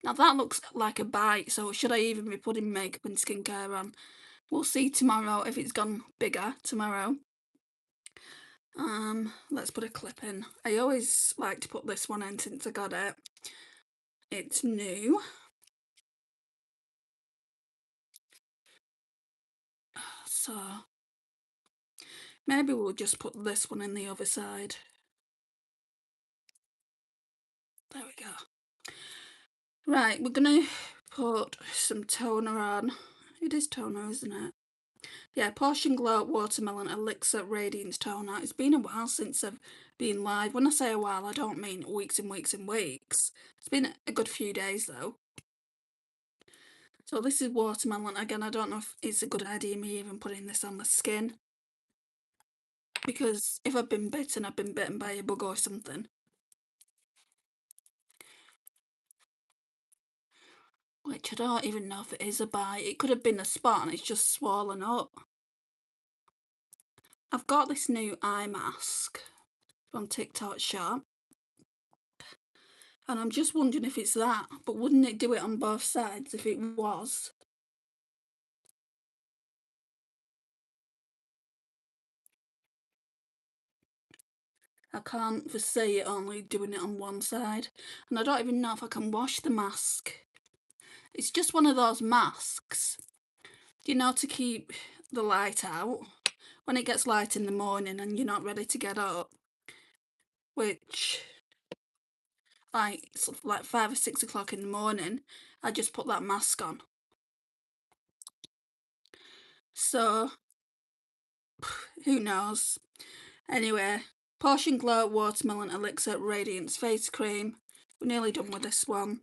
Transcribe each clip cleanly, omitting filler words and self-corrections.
Now that looks like a bite, so should I even be putting makeup and skincare on? We'll see tomorrow if it's gone bigger tomorrow. Let's put a clip in. I always like to put this one in since I got it. It's new. So maybe we'll just put this one in the other side. There we go. Right, we're gonna put some toner on. It is toner, isn't it? Yeah, Portion Glow Watermelon Elixir Radiance Toner. It's been a while since I've been live. When I say a while, I don't mean weeks and weeks and weeks. It's been a good few days though. So this is watermelon. Again, I don't know if it's a good idea me even putting this on the skin. Because if I've been bitten, I've been bitten by a bug or something. Which I don't even know if it is a bite. It could have been a spot and it's just swollen up. I've got this new eye mask from TikTok shop. And I'm just wondering if it's that. But wouldn't it do it on both sides if it was? I can't foresee it only doing it on one side. And I don't even know if I can wash the mask. It's just one of those masks, you know, to keep the light out when it gets light in the morning and you're not ready to get up, which like 5 or 6 o'clock in the morning, I just put that mask on. So who knows? Anyway, Portion Glow Watermelon Elixir Radiance Face Cream. We're nearly done with this one.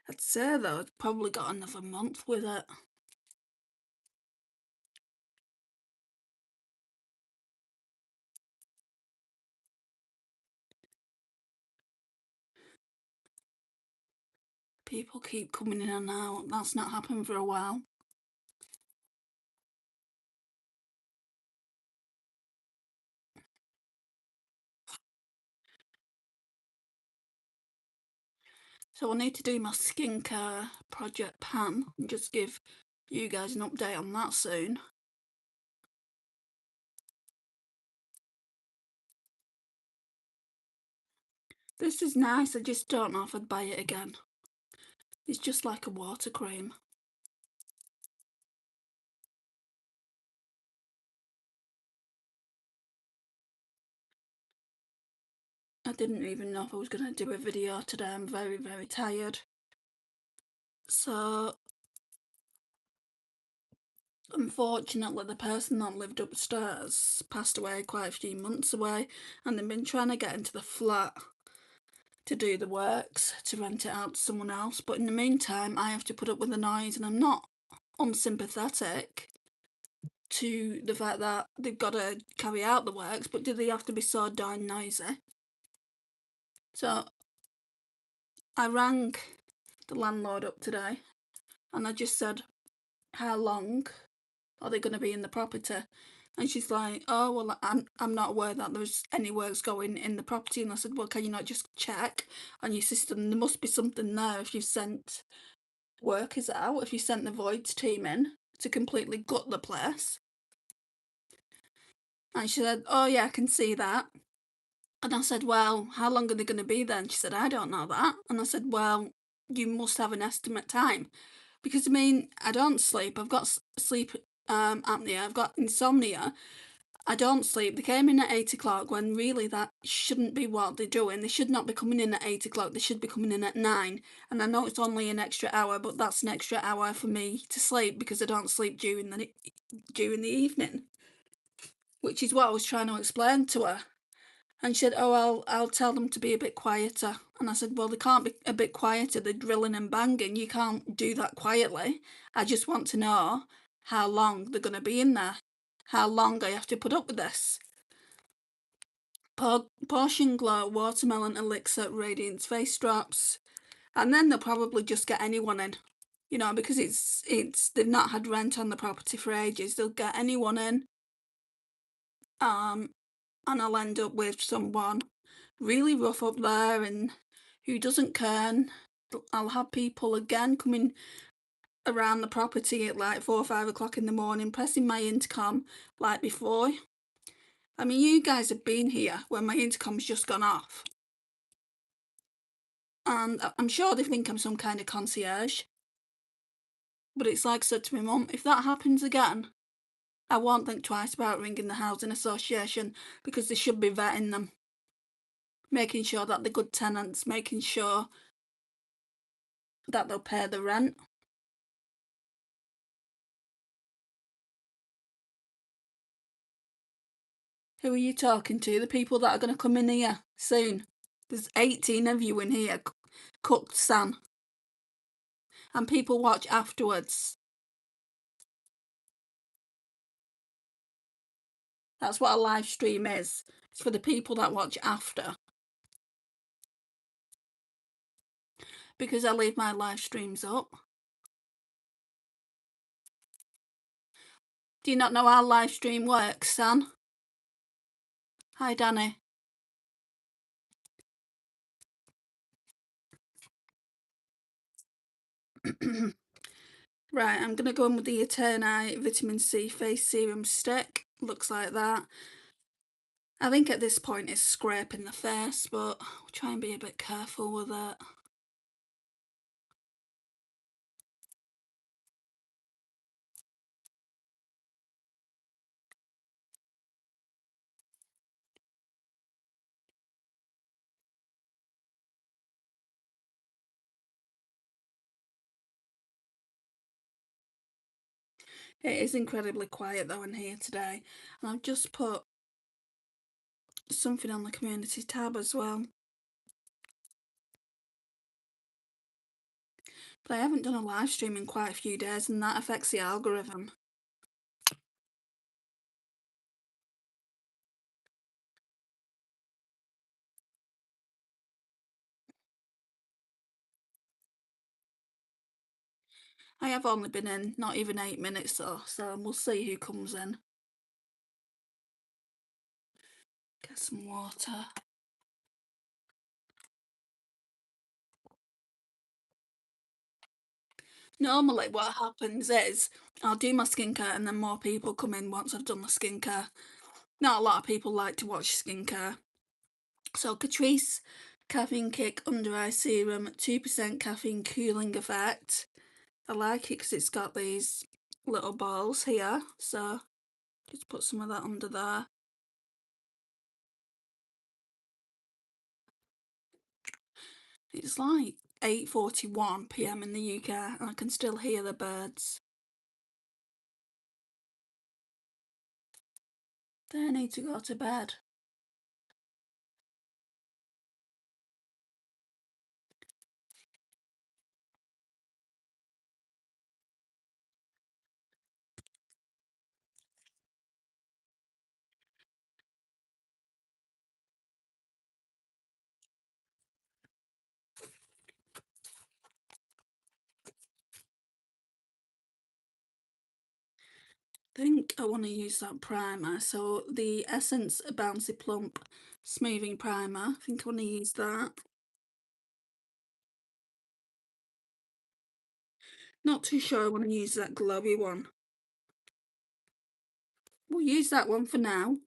I'd say though, I've probably got another month with it. People keep coming in and out. That's not happened for a while. So I need to do my skincare project pan and just give you guys an update on that soon. This is nice, I just don't know if I'd buy it again. It's just like a water cream. I didn't even know if I was going to do a video today. I'm very, very tired. So, unfortunately, the person that lived upstairs passed away quite a few months away, and they've been trying to get into the flat to do the works, to rent it out to someone else. But in the meantime, I have to put up with the noise, and I'm not unsympathetic to the fact that they've got to carry out the works, but do they have to be so darn noisy? So I rang the landlord up today and I just said, how long are they going to be in the property? And she's like, oh, well, I'm not aware that there's any works going in the property. And I said, well, can you not just check on your system? There must be something there if you've sent workers out, if you sent the voids team in to completely gut the place. And she said, oh yeah, I can see that. And I said, well, how long are they going to be then? She said, I don't know that. And I said, well, you must have an estimate time. Because, I mean, I don't sleep. I've got sleep apnea. I've got insomnia. I don't sleep. They came in at 8 o'clock when really that shouldn't be what they're doing. They should not be coming in at 8 o'clock. They should be coming in at 9. And I know it's only an extra hour, but that's an extra hour for me to sleep because I don't sleep during the evening. Which is what I was trying to explain to her. And she said, oh, I'll tell them to be a bit quieter. And I said, well, they can't be a bit quieter. They're drilling and banging. You can't do that quietly. I just want to know how long they're going to be in there. How long I have to put up with this. Portion Glow Watermelon Elixir Radiance Face Drops. And then they'll probably just get anyone in. You know, because they've not had rent on the property for ages. They'll get anyone in. And I'll end up with someone really rough up there and who doesn't care. I'll have people again coming around the property at like 4 or 5 o'clock in the morning, pressing my intercom like before. I mean, you guys have been here when my intercom's just gone off. And I'm sure they think I'm some kind of concierge. But it's like I said to my mum, if that happens again, I won't think twice about ringing the housing association because they should be vetting them. Making sure that they're good tenants, making sure that they'll pay the rent. Who are you talking to? The people that are going to come in here soon. There's 18 of you in here, cooked San. And people watch afterwards. That's what a live stream is. It's for the people that watch after. Because I leave my live streams up. Do you not know how live stream works, San? Hi, Danny. Right, I'm going to go in with the Eterni Vitamin C Face Serum Stick. Looks like that. I think at this point it's scraping the face, but we'll try and be a bit careful with it. It is incredibly quiet though in here today, and I've just put something on the community tab as well. But I haven't done a live stream in quite a few days, and that affects the algorithm. I have only been in not even 8 minutes though, so we'll see who comes in. Get some water. Normally what happens is I'll do my skincare and then more people come in once I've done the skincare. Not a lot of people like to watch skincare. So Catrice Caffeine Kick Under Eye Serum, 2% caffeine cooling effect. I like it because it's got these little balls here, so just put some of that under there. It's like 8:41 p.m. in the UK and I can still hear the birds. They need to go to bed. I think I want to use that primer, so the Essence Bouncy Plump Smoothing Primer, I think I want to use that. Not too sure I want to use that glowy one. We'll use that one for now.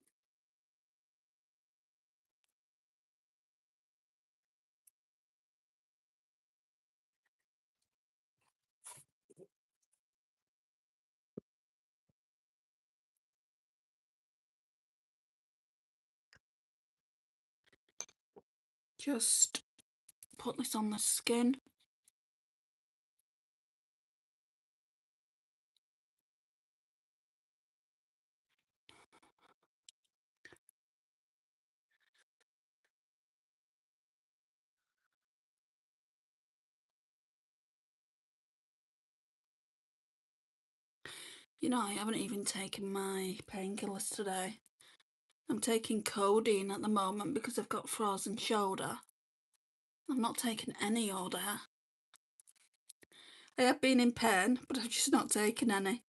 Just put this on the skin. You know, I haven't even taken my painkillers today. I'm taking codeine at the moment because I've got frozen shoulder. I've not taken any all day. I have been in pain, but I've just not taken any.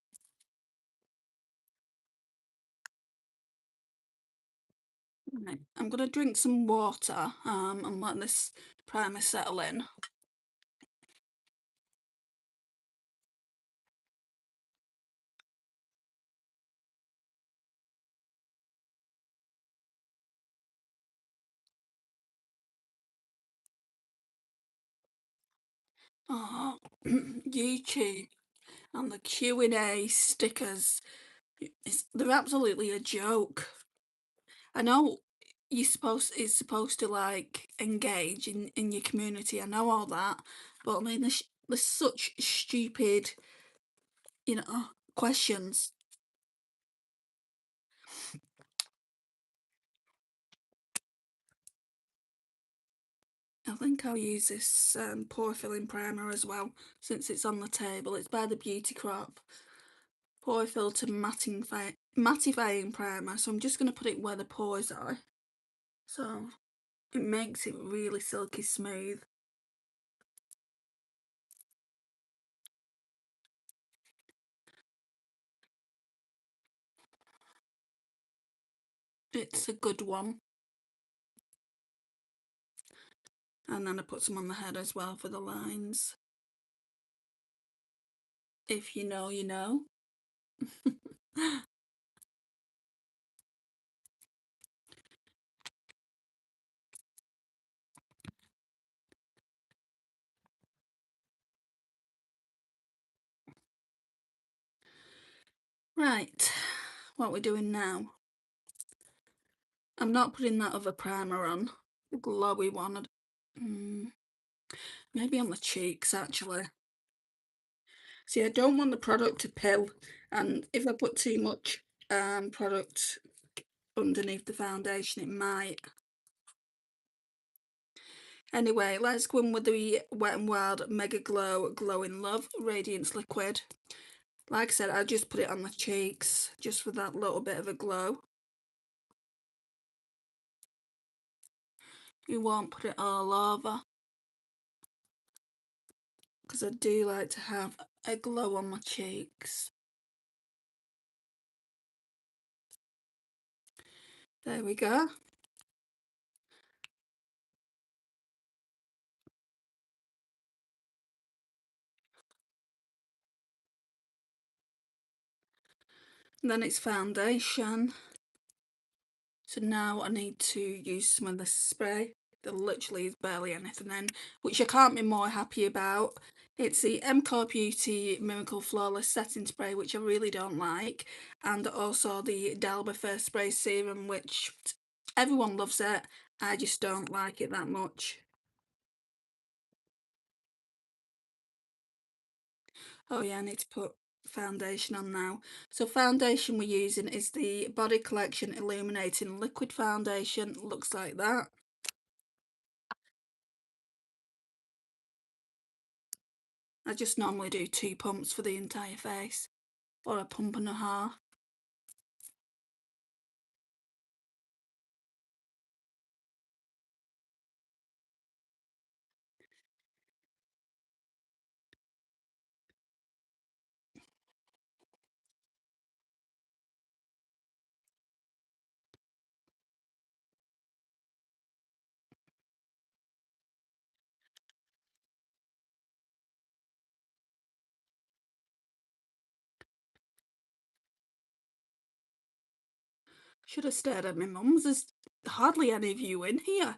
Right, I'm gonna drink some water, and let this primer settle in. Oh, YouTube and the Q&A stickers, they're absolutely a joke. I know it's supposed to like engage in your community. I know all that, but I mean there's such stupid, questions. I think I'll use this pore filling primer as well since it's on the table. It's by the Beauty Crop Pore Filter Mattifying Primer. So I'm just going to put it where the pores are. So it makes it really silky smooth. It's a good one. And then I put some on the head as well for the lines. If you know, you know. Right, what we're doing now. I'm not putting that other primer on, the glowy one. Mm, maybe on the cheeks actually. See, I don't want the product to pill, and if I put too much product underneath the foundation, it might. Anyway, let's go in with the Wet n Wild Mega Glow Glow in Love Radiance Liquid. Like I said, I just put it on the cheeks, just for that little bit of a glow. You won't put it all over, because I do like to have a glow on my cheeks. There we go. And then it's foundation. So now I need to use some of this spray. There literally is barely anything in, which I can't be more happy about. It's the MCore Beauty Miracle Flawless Setting Spray, which I really don't like, and also the Dalba First Spray Serum, which everyone loves it. I just don't like it that much. Oh yeah, I need to put foundation on now. So foundation we're using is the Body Collection Illuminating Liquid Foundation. Looks like that. I just normally do 2 pumps for the entire face, or a pump and a half. Should have stared at my mum's. There's hardly any of you in here.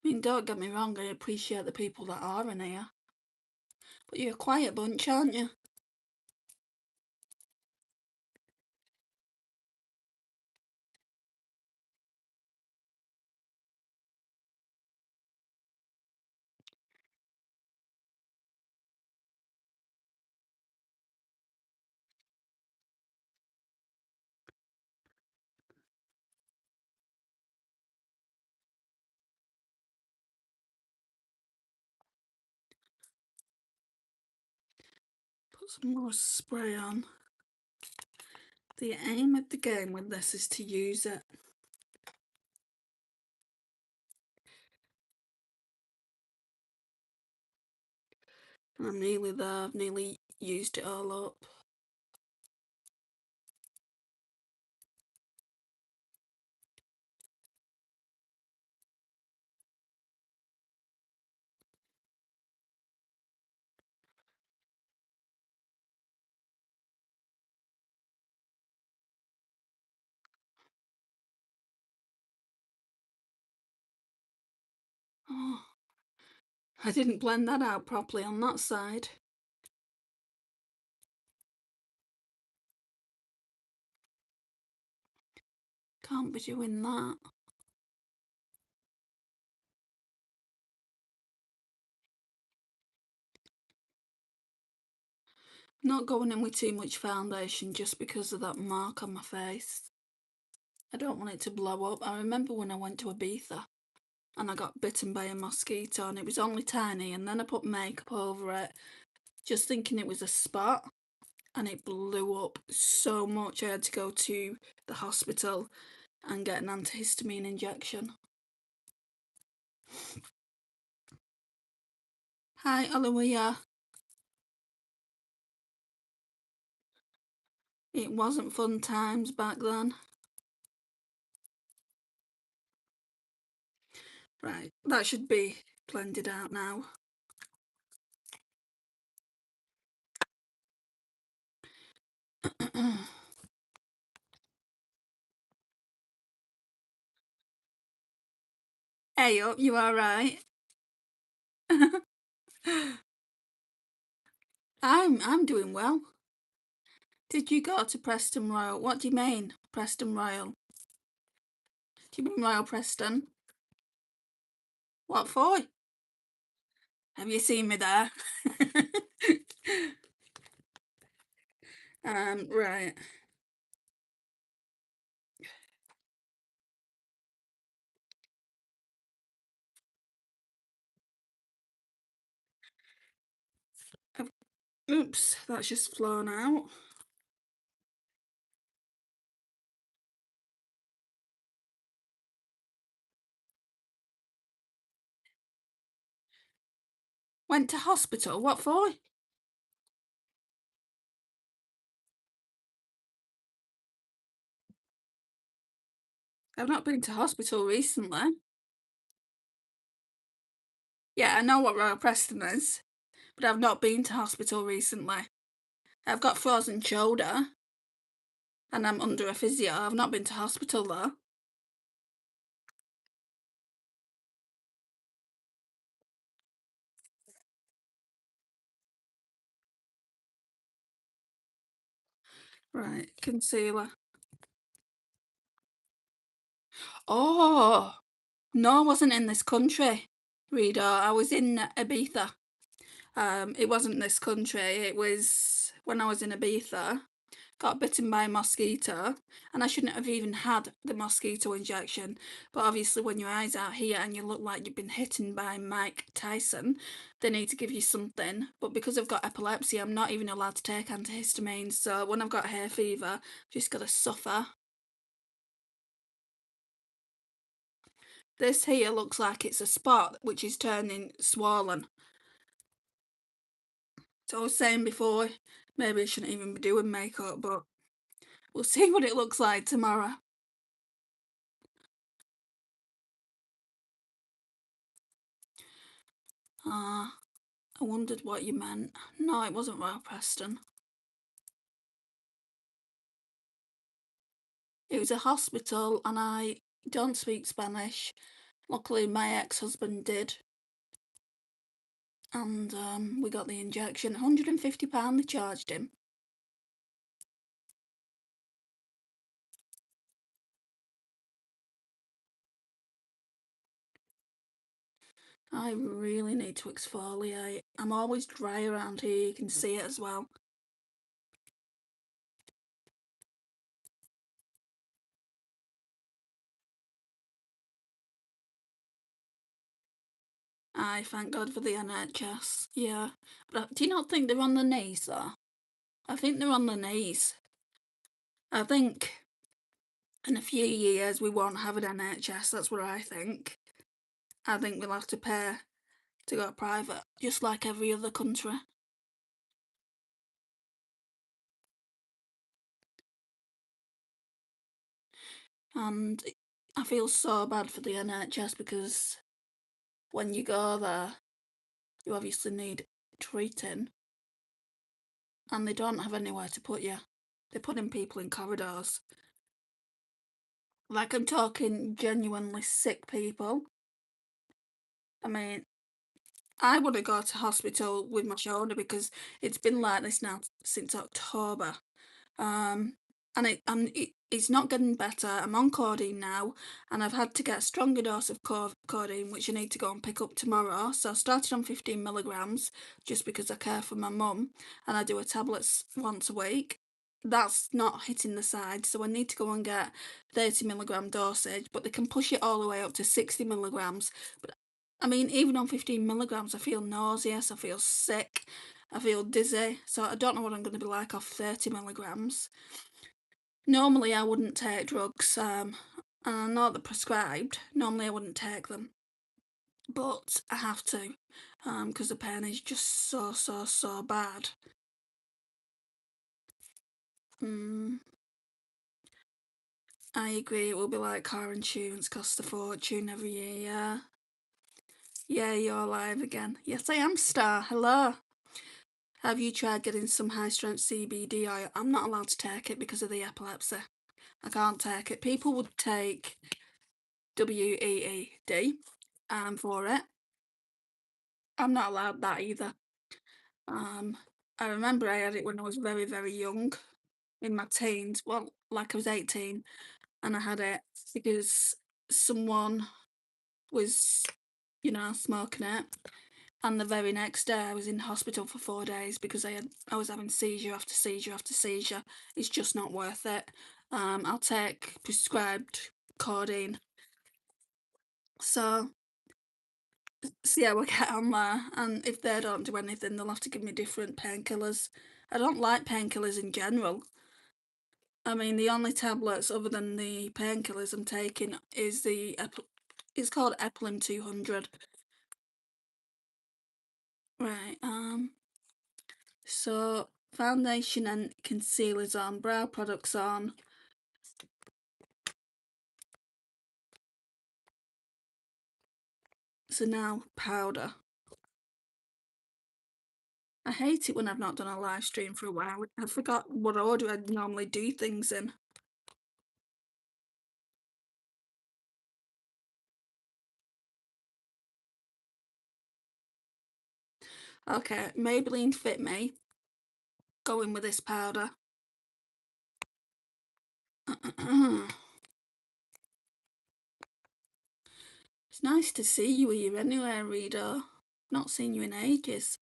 I mean, don't get me wrong, I appreciate the people that are in here. But you're a quiet bunch, aren't you? Put some more spray on. The aim of the game with this is to use it. I'm nearly there, I've nearly used it all up. Oh, I didn't blend that out properly on that side. Can't be doing that. Not going in with too much foundation just because of that mark on my face. I don't want it to blow up. I remember when I went to Ibiza and I got bitten by a mosquito and it was only tiny, and then I put makeup over it just thinking it was a spot, and it blew up so much I had to go to the hospital and get an antihistamine injection. Hi, Aloia. It wasn't fun times back then. Right, that should be blended out now. Hey up, you alright? I'm doing well. Did you go to Preston Royal? What do you mean, Preston Royal? Do you mean Royal Preston? What for? Have you seen me there? Right. Oops, that's just flown out. Went to hospital? What for? I've not been to hospital recently. Yeah, I know what Royal Preston is, but I've not been to hospital recently. I've got frozen shoulder and I'm under a physio. I've not been to hospital though. Right, concealer. Oh, no, I wasn't in this country, Rita. I was in Ibiza. It wasn't this country. It was when I was in Ibiza. Got bitten by a mosquito, and I shouldn't have even had the mosquito injection. But obviously, when your eyes are here and you look like you've been hitten by Mike Tyson, they need to give you something. But because I've got epilepsy, I'm not even allowed to take antihistamines. So when I've got hay fever, I've just got to suffer. This here looks like it's a spot which is turning swollen. So I was saying before, maybe I shouldn't even be doing makeup, but we'll see what it looks like tomorrow. Ah, I wondered what you meant. No, it wasn't Royal Preston. It was a hospital and I don't speak Spanish. Luckily, my ex-husband did. And we got the injection. £150 they charged him. I really need to exfoliate. I'm always dry around here, you can see it as well. I thank God for the NHS, yeah. But do you not think they're on the knees, though? I think they're on the knees. I think in a few years we won't have an NHS, that's what I think. I think we'll have to pay to go private, just like every other country. And I feel so bad for the NHS because when you go there, you obviously need treating, and they don't have anywhere to put you. They're putting people in corridors. Like, I'm talking genuinely sick people. I mean, I wanna go to hospital with my shoulder because it's been like this now since October. Um, and it's not getting better. I'm on codeine now, and I've had to get a stronger dose of codeine, which I need to go and pick up tomorrow. So I started on 15 milligrams just because I care for my mum, and I do a tablets once a week. That's not hitting the side, so I need to go and get 30 milligram dosage, but they can push it all the way up to 60 milligrams. But I mean, even on 15 milligrams, I feel nauseous, I feel sick, I feel dizzy, so I don't know what I'm going to be like off 30 milligrams. Normally, I wouldn't take drugs, and I know they're prescribed. Normally, I wouldn't take them, but I have to, because the pain is just so, so, so bad. Mm, I agree, it will be like car insurance costs a fortune every year, yeah. Yeah, you're alive again. Yes, I am, Star. Hello. Have you tried getting some high strength CBD oil? I'm not allowed to take it because of the epilepsy. I can't take it. People would take WEED for it. I'm not allowed that either. Um, I remember I had it when I was very, very young, in my teens. Well, like I was 18, and I had it because someone was, smoking it. And the very next day, I was in hospital for 4 days because I was having seizure after seizure after seizure. It's just not worth it. I'll take prescribed codeine. So see how I get on there. And if they don't do anything, they'll have to give me different painkillers. I don't like painkillers in general. I mean, the only tablets other than the painkillers I'm taking is it's called Epilim 200. Right. So foundation and concealers on, brow products on. So now powder. I hate it when I've not done a live stream for a while. I forgot what order I'd normally do things in. Okay, Maybelline Fit Me. Going with this powder. It's nice to see you here anyway, Rita. Not seen you in ages.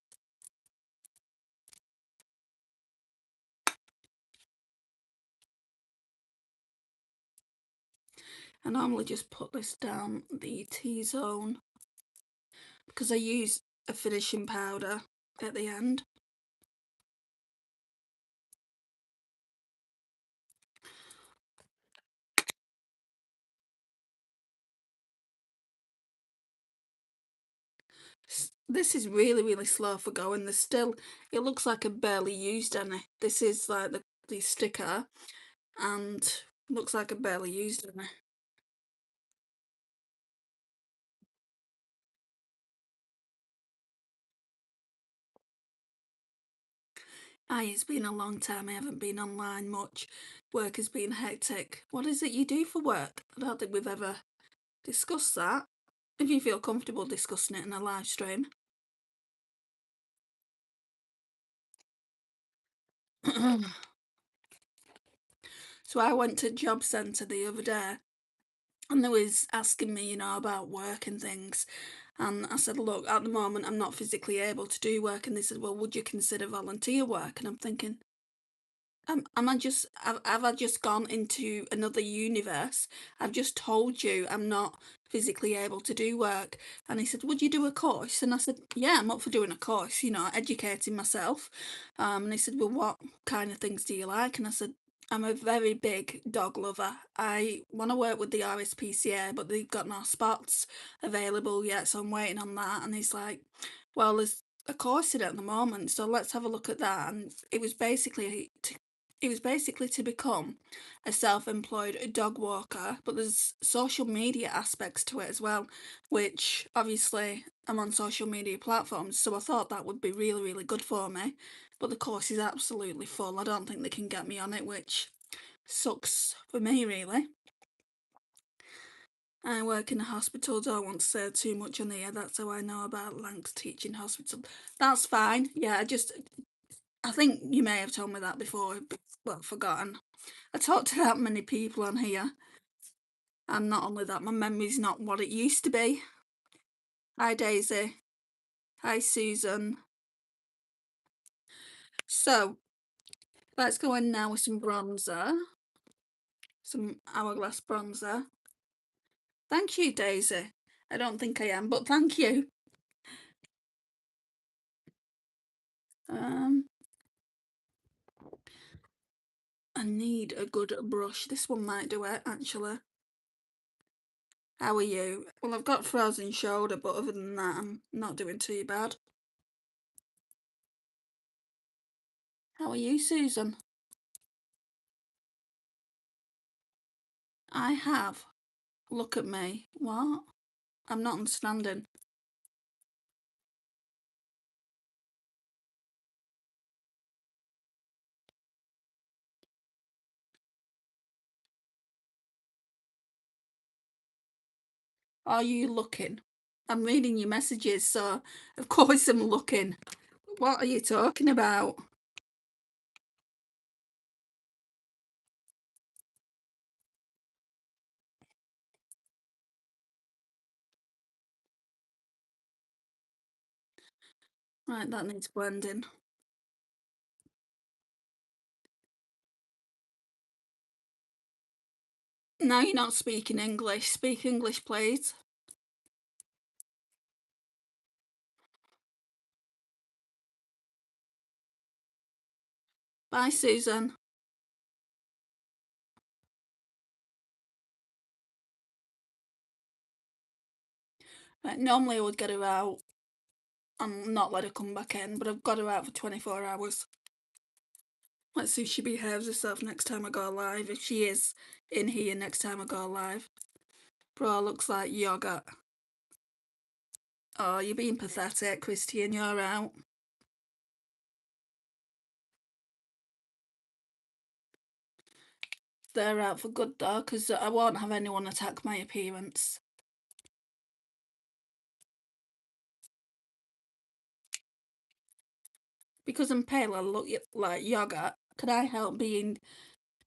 I normally just put this down the T-zone because I use a finishing powder at the end. This is really, really slow for going. There's still, it looks like I barely used any. This is like the sticker, and looks like I barely used any. Aye, it's been a long time. I haven't been online much. Work has been hectic. What is it you do for work? I don't think we've ever discussed that. If you feel comfortable discussing it in a live stream. So I went to job centre the other day, and they was asking me, about work and things. And I said, look, at the moment I'm not physically able to do work. And they said, well, would you consider volunteer work? And I'm thinking, have I just gone into another universe? I've just told you I'm not physically able to do work. And he said, would you do a course? And I said, yeah, I'm up for doing a course, educating myself. And he said, well, what kind of things do you like? And I said, I'm a very big dog lover. I want to work with the RSPCA, but they've got no spots available yet, so I'm waiting on that. And he's like, well, there's a course in it at the moment, so let's have a look at that. And it was basically to become a self-employed dog walker, but there's social media aspects to it as well, which obviously I'm on social media platforms, so I thought that would be really, really good for me. But the course is absolutely full. I don't think they can get me on it, which sucks for me, really. I work in a hospital, don't want to say too much on here, that's how I know about Lancs Teaching Hospital. That's fine, yeah, I think you may have told me that before, but forgotten. I talk to that many people on here, and not only that, my memory's not what it used to be. Hi Daisy. Hi Susan. So, let's go in now with some bronzer. Some Hourglass bronzer. Thank you, Daisy. I don't think I am, but thank you. Um, I need a good brush. This one might do it, actually. How are you? Well, I've got frozen shoulder, but other than that, I'm not doing too bad. How are you, Susan? I have. Look at me. What? I'm not understanding. Are you looking? I'm reading your messages, so of course I'm looking. What are you talking about? Right, that needs blending. Now you're not speaking English. Speak English, please. Bye, Susan. Right, normally I would get her out and not let her come back in, but I've got her out for 24 hours. Let's see if she behaves herself next time I go live. If she is in here next time I go live. Bro looks like yogurt. Oh, you're being pathetic, Christian. You're out. They're out for good though, because I won't have anyone attack my appearance. Because I'm pale, I look like yogurt. Can I help being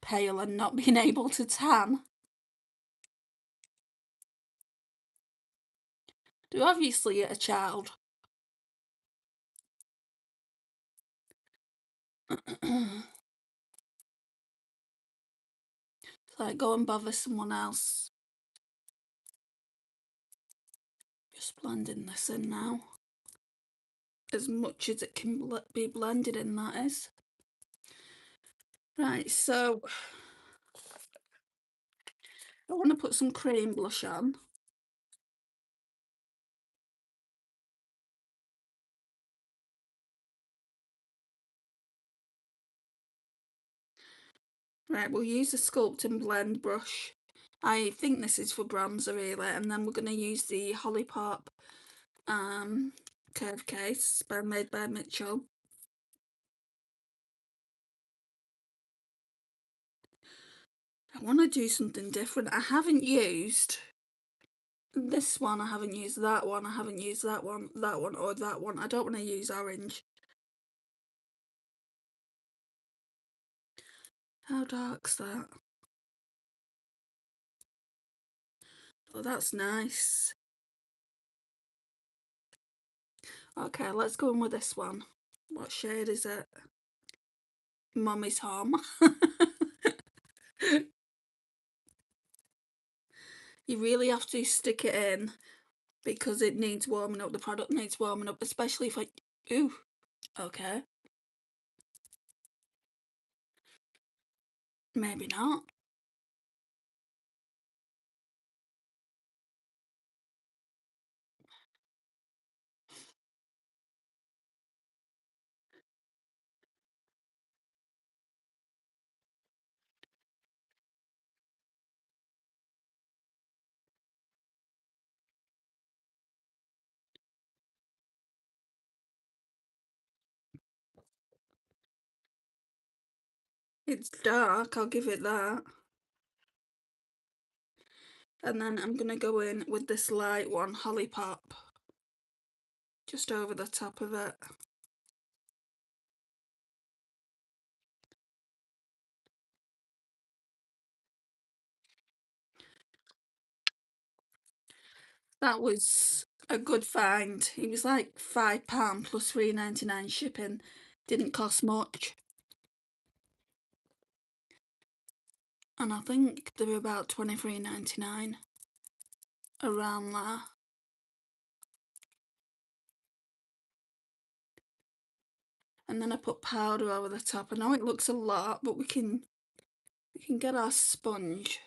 pale and not being able to tan? They're obviously a child. So go and bother someone else. Just blending this in now. As much as it can be blended in, that is. Right, so I want to put some cream blush on. Right, we'll use a Sculpt and Blend brush. I think this is for bronzer really, and then we're going to use the Holly Pop curve case made by Mitchell. I want to do something different. I haven't used this one, I haven't used that one, I haven't used that one, or that one. I don't want to use orange. How dark's that? Oh, that's nice. Okay, let's go in with this one. What shade is it? Mommy's Home. You really have to stick it in because it needs warming up. The product needs warming up, especially if I... Ooh, okay. Maybe not. It's dark, I'll give it that. And then I'm going to go in with this light one, Holly Pop, just over the top of it. That was a good find. It was like £5 plus £3.99 shipping. Didn't cost much. And I think they were about £23.99, around there. And then I put powder over the top. I know it looks a lot, but we can get our sponge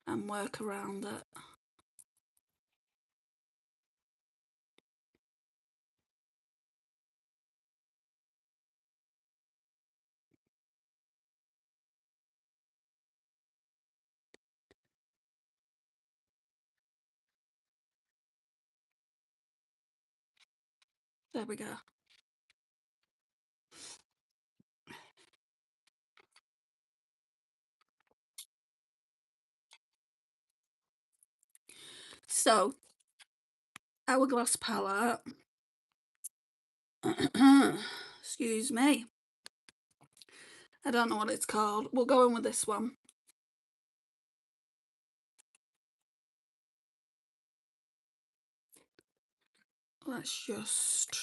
and work around it. There we go. So, Hourglass palette. Excuse me. I don't know what it's called. We'll go in with this one. Let's just...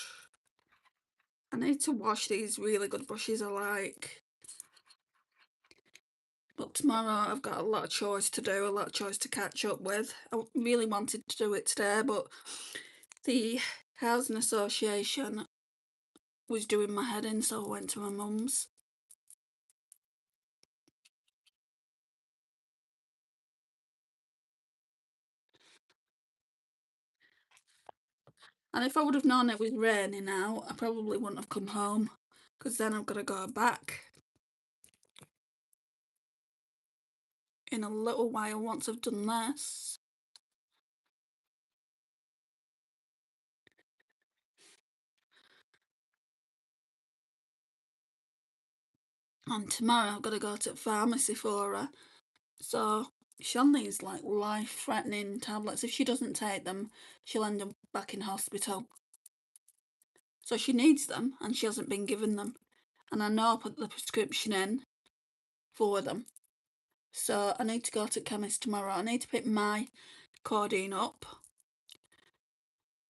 I need to wash these really good brushes I like. But tomorrow I've got a lot of chores to do, a lot of chores to catch up with. I really wanted to do it today, but the housing association was doing my head in, so I went to my mum's. And if I would have known it was raining out, I probably wouldn't have come home, because then I've got to go back in a little while once I've done this. And tomorrow I've got to go to the pharmacy for her. So she'll need like life-threatening tablets. If she doesn't take them, she'll end up back in hospital. So she needs them, and she hasn't been given them. And I know I put the prescription in for them. So I need to go to the chemist tomorrow. I need to pick my codeine up.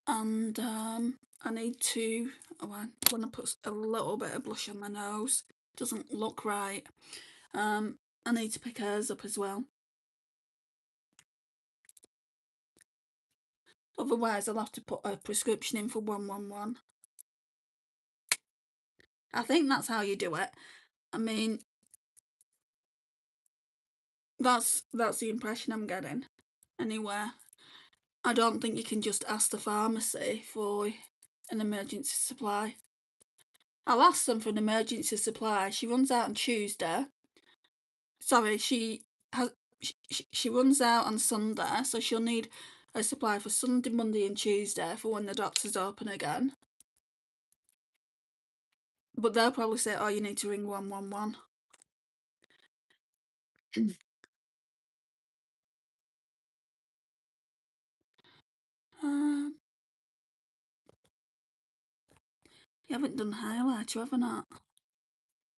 And I need to, I want to put a little bit of blush on my nose. Doesn't look right. I need to pick hers up as well. Otherwise, I'll have to put a prescription in for 111. I think that's how you do it. I mean, that's the impression I'm getting. Anyway, I don't think you can just ask the pharmacy for an emergency supply. I'll ask them for an emergency supply. She runs out on Tuesday. Sorry, she runs out on Sunday, so she'll need a supply for Sunday, Monday and Tuesday for when the doctor's open again. But they'll probably say, oh, you need to ring 111. You haven't done highlight, you haven't I? I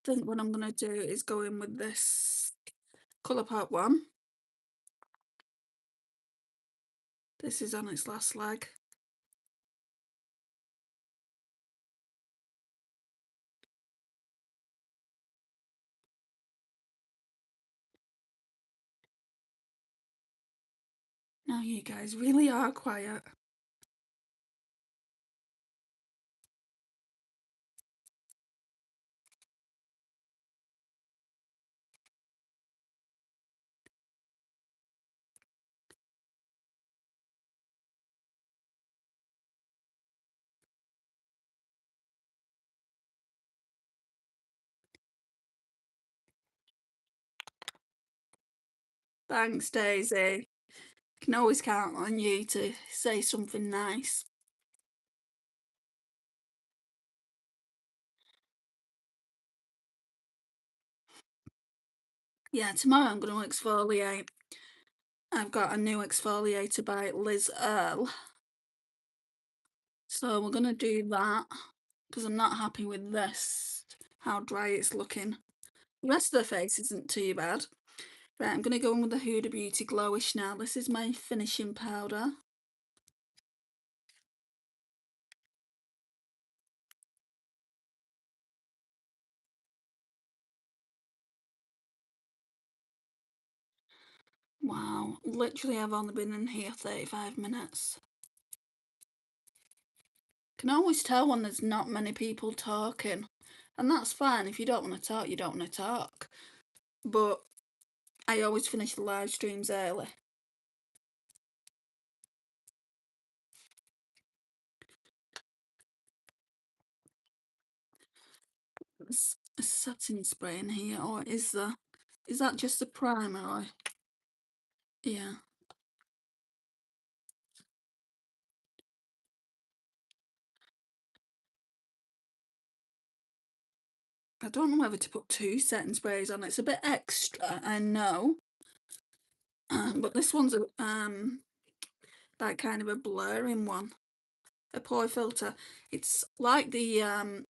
think what I'm going to do is go in with this Colourpop one. This is on its last leg. Now you guys really are quiet. Thanks, Daisy. Can always count on you to say something nice. Yeah, tomorrow I'm going to exfoliate. I've got a new exfoliator by Liz Earle. So we're going to do that because I'm not happy with this, how dry it's looking. The rest of the face isn't too bad. Right, I'm going to go in with the Huda Beauty Glowish now. This is my finishing powder. Wow, literally I've only been in here 35 minutes. Can always tell when there's not many people talking. And that's fine. If you don't want to talk, you don't want to talk. But I always finish the live streams early. There's a setting spray in here, or is that just a primer? Or yeah, I don't know whether to put 2 setting sprays on. It's a bit extra, I know, but this one's that kind of a blurring one, a pore filter. It's like the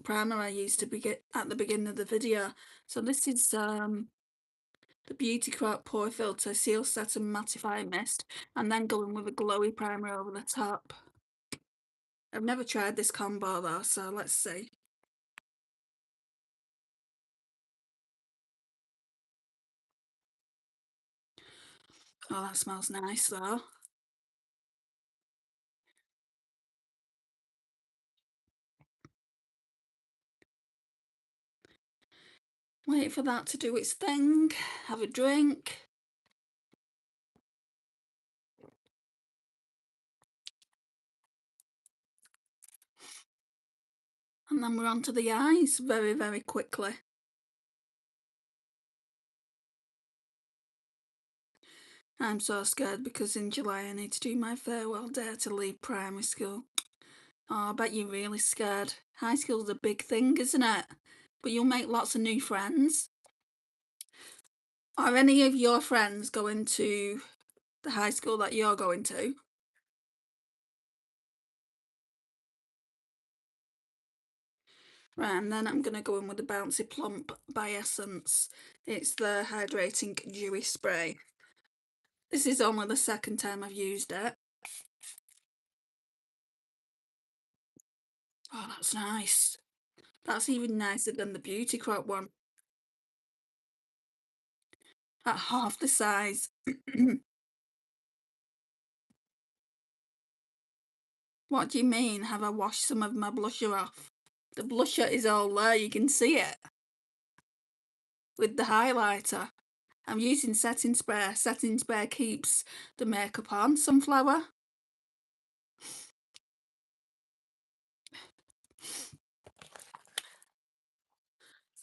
primer I used to begin at the beginning of the video. So this is the Beauty Crop Pore Filter Seal Set and Mattify Mist, and then going with a glowy primer over the top. I've never tried this combo though, so let's see. Oh, that smells nice though. Wait for that to do its thing, have a drink. And then we're on to the eyes very, very quickly. I'm so scared because in July I need to do my farewell day to leave primary school. Oh, I bet you're really scared. High school's a big thing, isn't it? But you'll make lots of new friends. Are any of your friends going to the high school that you're going to? Right, and then I'm going to go in with the Bouncy Plump by Essence. It's the Hydrating Dewy Spray. This is only the second time I've used it. Oh, that's nice. That's even nicer than the Beauty Crop one. At half the size. What do you mean? Have I washed some of my blusher off? The blusher is all there, you can see it. With the highlighter. I'm using setting spray. Setting spray keeps the makeup on. Sunflower.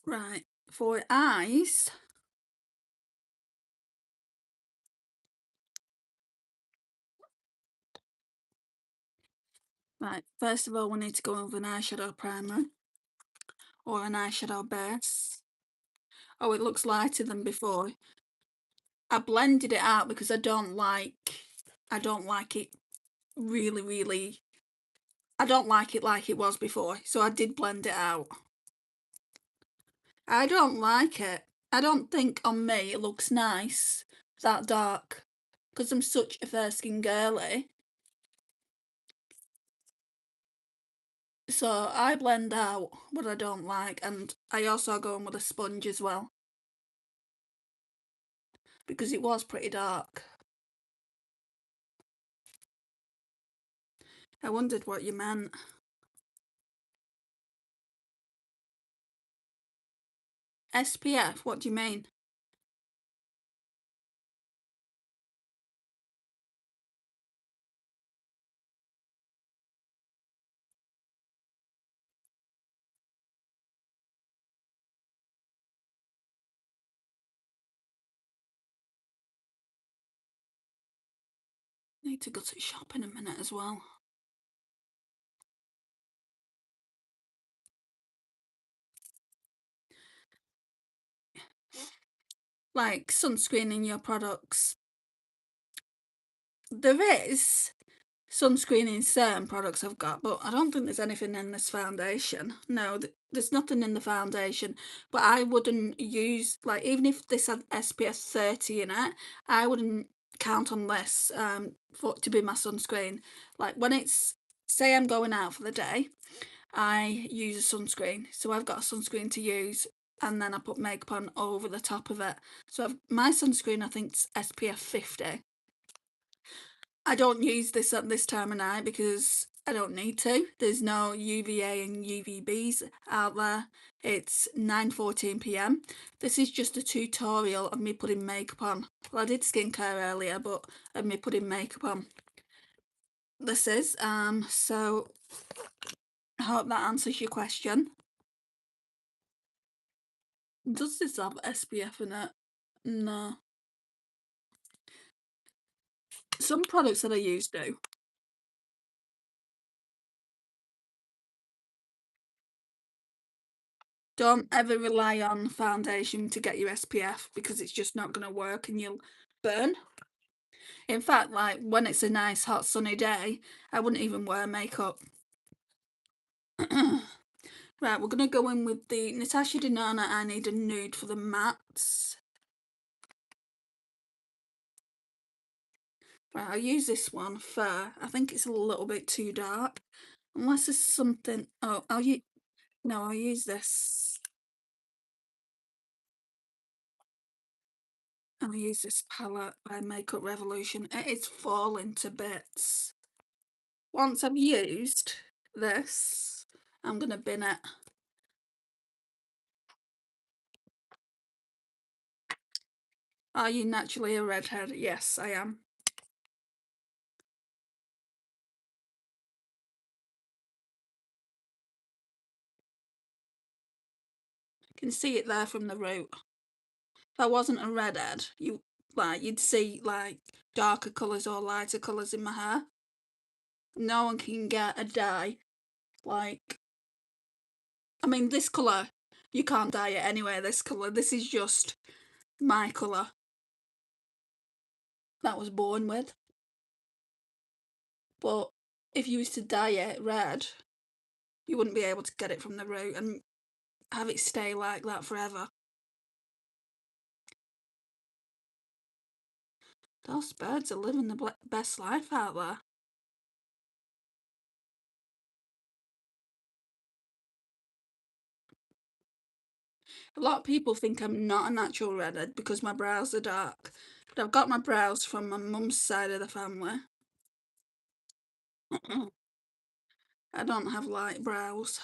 Right, for eyes. Right, first of all, we need to go over an eyeshadow primer or an eyeshadow base. Oh, it looks lighter than before. I blended it out because I don't like it really, really, I don't like it like it was before, so I did blend it out. I don't like it. I don't think on me it looks nice, that dark, because I'm such a fair skin girly. So I blend out what I don't like, and I also go in with a sponge as well, because it was pretty dark. I wondered what you meant. SPF, what do you mean? Need to go to the shop in a minute as well. like sunscreen in your products. There is sunscreen in certain products I've got, but I don't think there's anything in this foundation. No, there's nothing in the foundation. But I wouldn't use, like, even if this had SPF 30 in it, I wouldn't count on this for to be my sunscreen. Like when it's, say I'm going out for the day, I use a sunscreen. So I've got a sunscreen to use and then I put makeup on over the top of it. So my sunscreen I think is SPF 50. I don't use this at this time of night because I don't need to. There's no UVA and UVBs out there. It's 9:14 p.m. This is just a tutorial of me putting makeup on. Well, I did skincare earlier, but of me putting makeup on. This is, so I hope that answers your question. Does this have SPF in it? No. Some products that I use do. Don't ever rely on foundation to get your SPF because it's just not going to work and you'll burn. In fact, like when it's a nice hot sunny day, I wouldn't even wear makeup. Right, we're gonna go in with the Natasha Denona I Need a Nude for the mattes. Right, I'll use this one fair. I think it's a little bit too dark. Unless there's something, oh, no, I'll use this. I'll use this palette by Makeup Revolution. It is falling to bits. Once I've used this, I'm gonna bin it. Are you naturally a redhead? Yes, I am. You can see it there from the root. If I wasn't a redhead, you'd see like darker colours or lighter colours in my hair. No one can get a dye like, I mean, this colour, you can't dye it anyway, this colour. This is just my colour that I was born with. But if you was to dye it red, you wouldn't be able to get it from the root and have it stay like that forever. Those birds are living the best life out there. A lot of people think I'm not a natural redhead because my brows are dark, but I've got my brows from my mum's side of the family. I don't have light brows.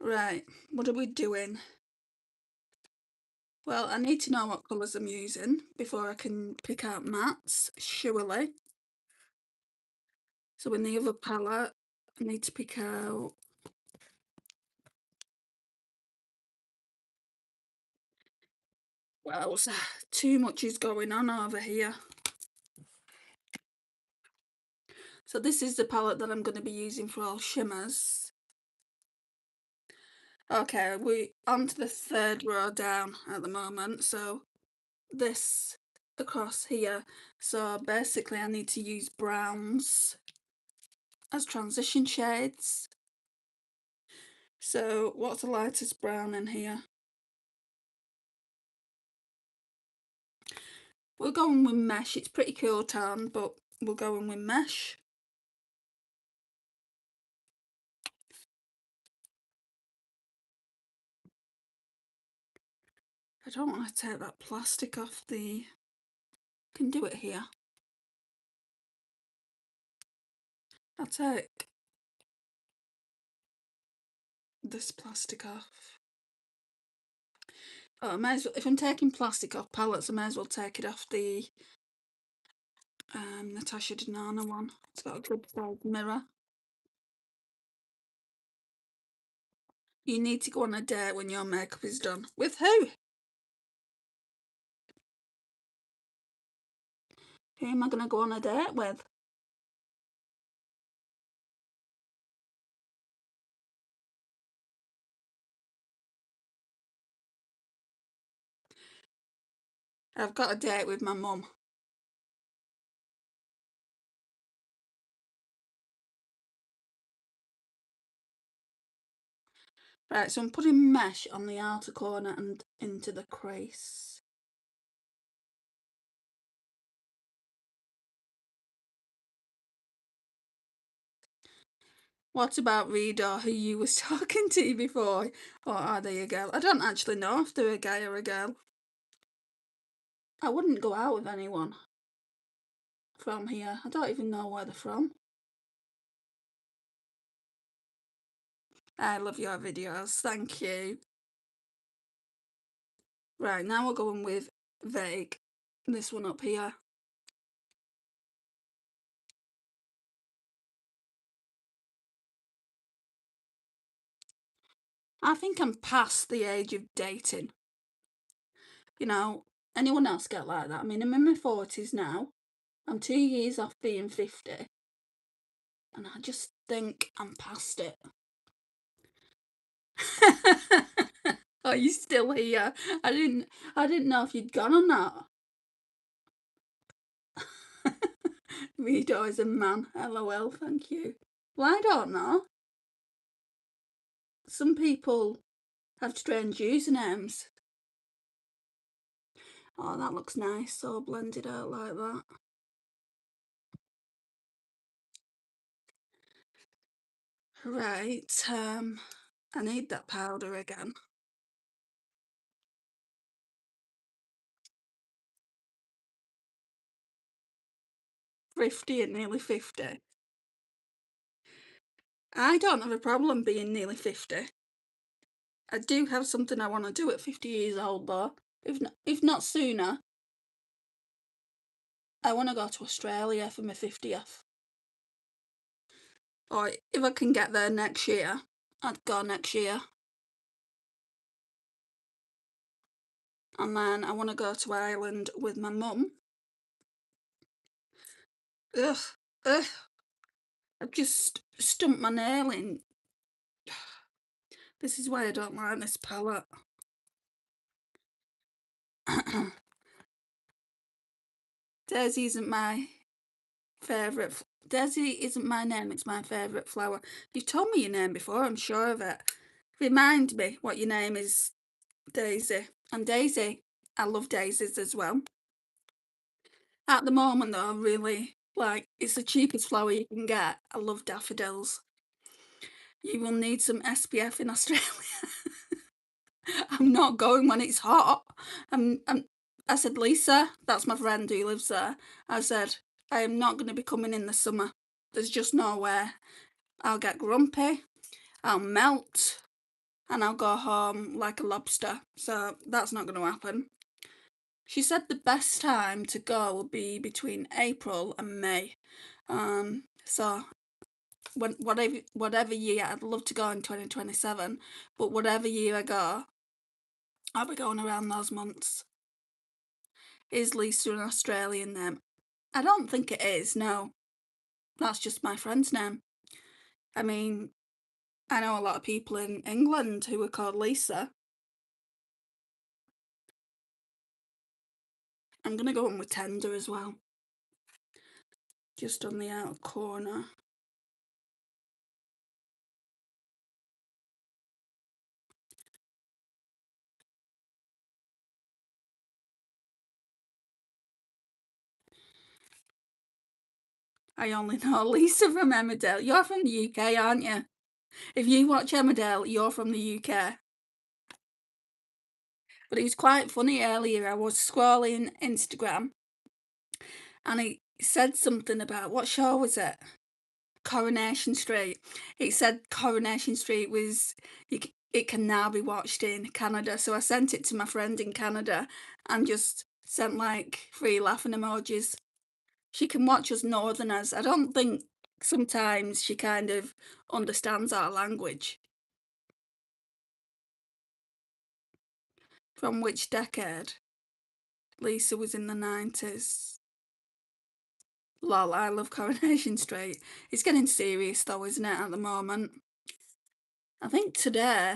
Right, what are we doing? Well, I need to know what colours I'm using before I can pick out mattes, surely. So in the other palette, I need to pick out, well, too much is going on over here. So this is the palette that I'm going to be using for all shimmers. Okay, we're on to the third row down at the moment, so this across here. So basically I need to use browns as transition shades. So what's the lightest brown in here? We're going with mesh. It's pretty cool tan, but we're going with mesh. I don't want to take that plastic off the... can do it here. I'll take this plastic off. Oh, I might as well, if I'm taking plastic off palettes, I might as well take it off the Natasha Denona one. It's got a good size mirror. You need to go on a date when your makeup is done. With who? Who am I going to go on a date with? I've got a date with my mum. Right, so I'm putting mesh on the outer corner and into the crease. What about Rita, who you was talking to before? Or are they a girl? I don't actually know if they're a guy or a girl. I wouldn't go out with anyone from here. I don't even know where they're from. I love your videos, thank you. Right, now we're going with vague. This one up here. I think I'm past the age of dating. You know, anyone else get like that? I mean, I'm in my 40s now. I'm 2 years off being 50. And I just think I'm past it. Are you still here? I didn't know if you'd gone or not. Rito is a man. LOL, thank you. Well, I don't know. Some people have strange usernames. Oh, that looks nice, all blended out like that. Right, I need that powder again. Thrifty and nearly 50. I don't have a problem being nearly 50. I do have something I want to do at 50 years old though. If not sooner. I want to go to Australia for my 50th. Or if I can get there next year, I'd go next year. And then I want to go to Ireland with my mum. Ugh, ugh. I've just stumped my nail in. This is why I don't like this palette. Daisy isn't my favourite. Daisy isn't my name, it's my favourite flower. You've told me your name before, I'm sure of it. Remind me what your name is, Daisy. And Daisy, I love daisies as well. At the moment though, really, like, it's the cheapest flower you can get. I love daffodils. You will need some SPF in Australia. I'm not going when it's hot. I said, Lisa, that's my friend who lives there. I said, I am not going to be coming in the summer. There's just nowhere. I'll get grumpy, I'll melt, and I'll go home like a lobster. So that's not going to happen. She said the best time to go will be between April and May. So whatever year, I'd love to go in 2027, but whatever year I go, I'll be going around those months. Is Lisa an Australian name? I don't think it is, no. That's just my friend's name. I mean, I know a lot of people in England who are called Lisa. I'm going to go in with tender as well. Just on the outer corner. I only know Lisa from Emmerdale. You're from the UK, aren't you? If you watch Emmerdale, you're from the UK. But it was quite funny earlier. I was scrolling Instagram and it said something about, what show was it? Coronation Street. It said Coronation Street was, it can now be watched in Canada. So I sent it to my friend in Canada and just sent like 3 laughing emojis. She can watch us Northerners. I don't think sometimes she kind of understands our language. From which decade? Lisa was in the 90s. Lol, I love Coronation Street. It's getting serious though, isn't it, at the moment? I think today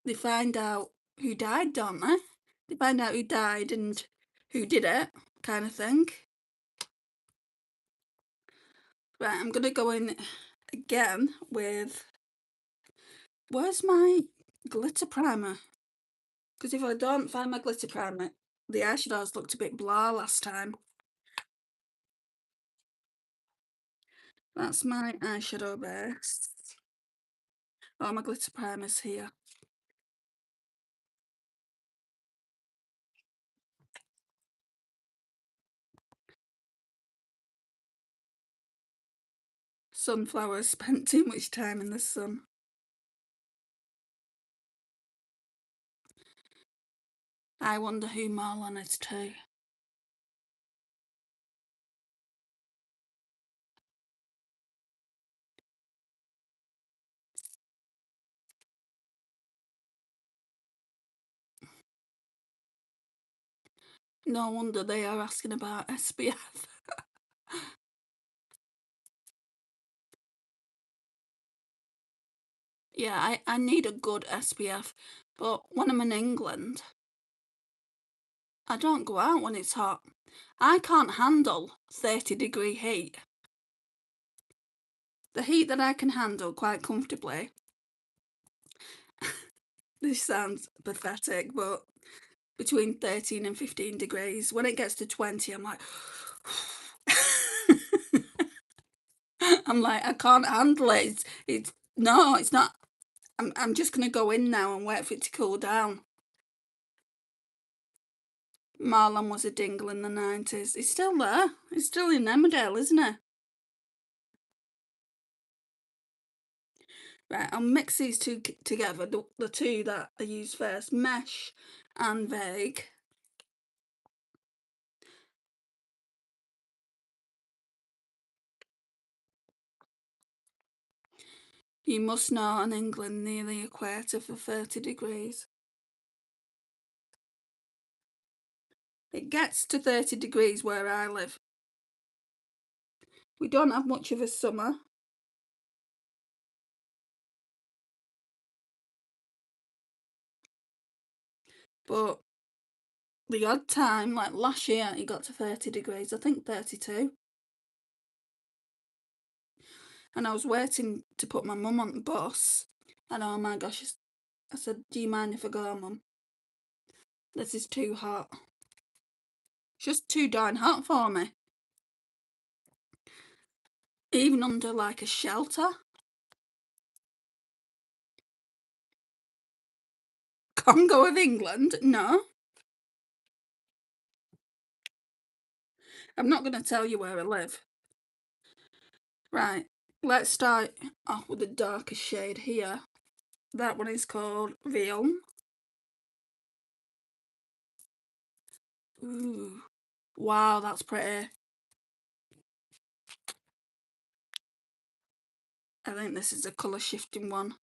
they find out who died, don't they? They find out who died and who did it, kind of thing. Right, I'm gonna go in again with, where's my glitter primer? Because if I don't find my glitter primer, the eyeshadows looked a bit blah last time. That's my eyeshadow base. Oh, my glitter primer's here. Sunflowers spent too much time in the sun. I wonder who Marlon is too. No wonder they are asking about SPF. Yeah, I need a good SPF, but when I'm in England, I don't go out when it's hot. I can't handle 30-degree heat. The heat that I can handle quite comfortably, this sounds pathetic, but between 13 and 15 degrees. When it gets to 20, I'm like, I'm like, I can't handle it. No, it's not. I'm just gonna go in now and wait for it to cool down. Marlon was a dingle in the 90s. He's still there. He's still in Emmerdale, isn't he? Right, I'll mix these two together, the two that I use first, Mesh and Vague. You must know in England near the equator for 30 degrees. It gets to 30 degrees where I live. We don't have much of a summer. But the odd time, like last year, it got to 30 degrees, I think 32. And I was waiting to put my mum on the bus. And oh my gosh, I said, do you mind if I go, Mum? This is too hot. It's just too darn hot for me. Even under like a shelter. Congo of England? No. I'm not going to tell you where I live. Right, let's start off with the darkest shade here. That one is called Veil. Ooh, wow, that's pretty. I think this is a colour shifting one.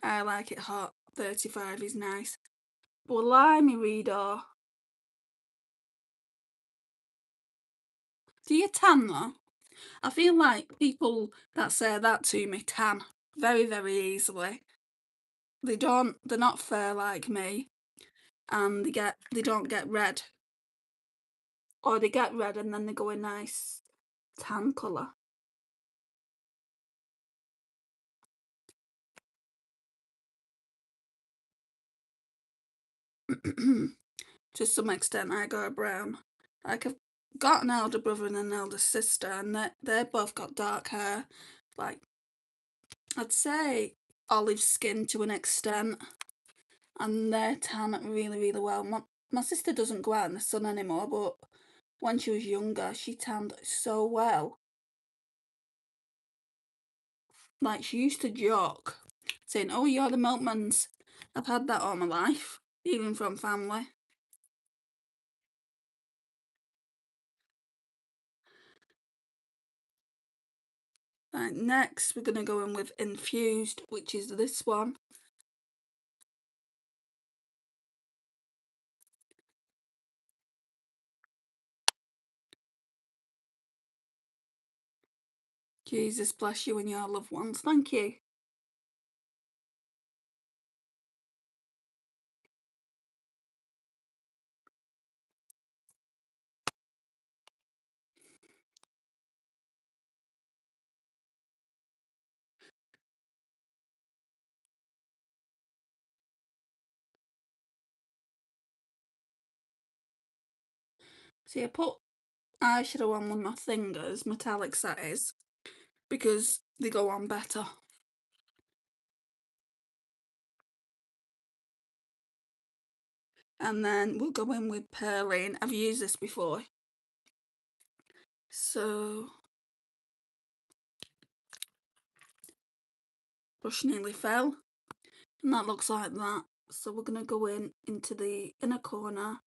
I like it hot. 35 is nice. Blimey, Reader. Do you tan though? I feel like people that say that to me tan very, very easily. They're not fair like me, and they don't get red. Or they get red and then they go a nice tan colour. To some extent I go brown. Like I've got an elder brother and an elder sister, and they both got dark hair. Like I'd say olive skin to an extent, and they tan really, really well. My sister doesn't go out in the sun anymore, but when she was younger, she tanned so well. Like she used to joke, saying, "Oh, you're the milkmans." I've had that all my life, even from family. Right, next we're gonna go in with infused, which is this one. Jesus bless you and your loved ones. Thank you. See, I put eyeshadow on with my fingers, metallics that is, because they go on better. And then we'll go in with pearling. I've used this before. So, brush nearly fell. And that looks like that. So we're going to go into the inner corner.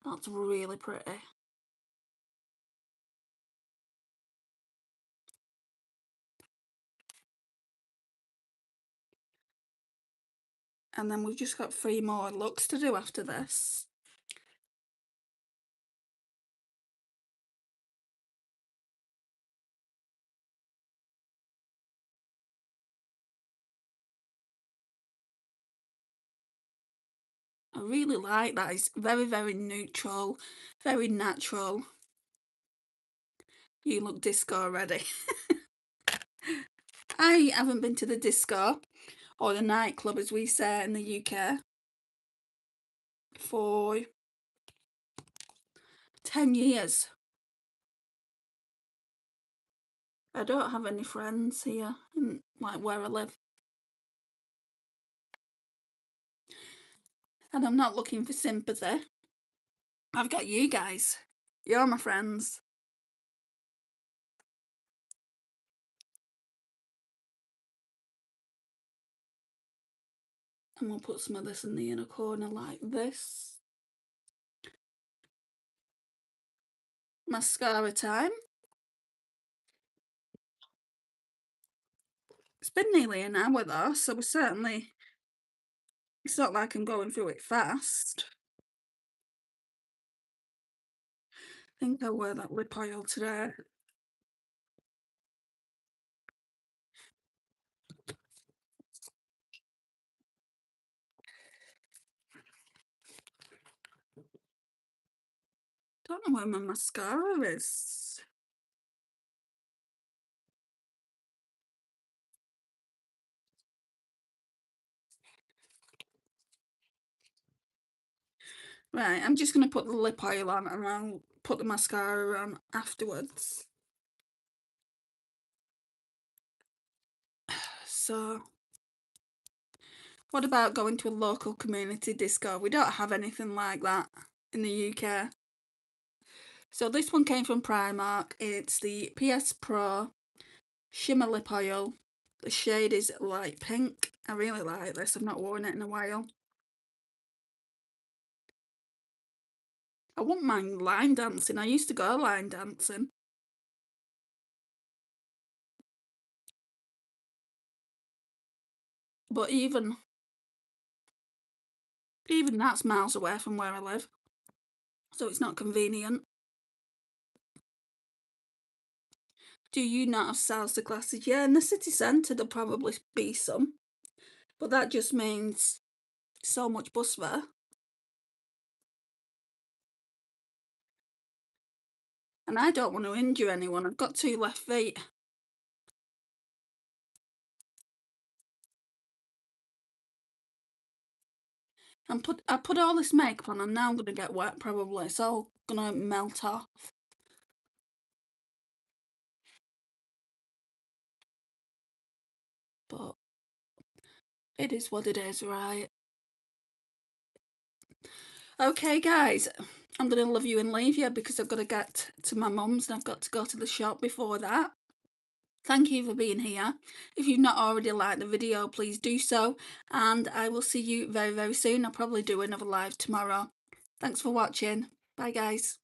That's really pretty. And then we've just got 3 more looks to do after this. I really like that. It's very, very neutral, very natural. You look disco already. I haven't been to the disco, or the nightclub as we say in the UK, for 10 years. I don't have any friends here, like where I live. And I'm not looking for sympathy. I've got you guys. You're my friends. And we'll put some of this in the inner corner like this. Mascara time. It's been nearly an hour though, so we're certainly, it's not like I'm going through it fast. I think I'll wear that lip oil today. Don't know where my mascara is. Right, I'm just going to put the lip oil on and I'll put the mascara on afterwards. So, what about going to a local community disco? We don't have anything like that in the UK. So this one came from Primark. It's the PS Pro Shimmer Lip Oil. The shade is light pink. I really like this. I've not worn it in a while. I wouldn't mind line dancing. I used to go line dancing. But even that's miles away from where I live. So it's not convenient. Do you not have salsa classes? Yeah, in the city centre there'll probably be some. But that just means so much bus fare. And I don't want to injure anyone. I've got 2 left feet. And I put all this makeup on and now I'm going to get wet probably. It's all going to melt off. But it is what it is, right? Okay, guys. I'm going to love you and leave you because I've got to get to my mum's and I've got to go to the shop before that. Thank you for being here. If you've not already liked the video, please do so. And I will see you very, very soon. I'll probably do another live tomorrow. Thanks for watching. Bye, guys.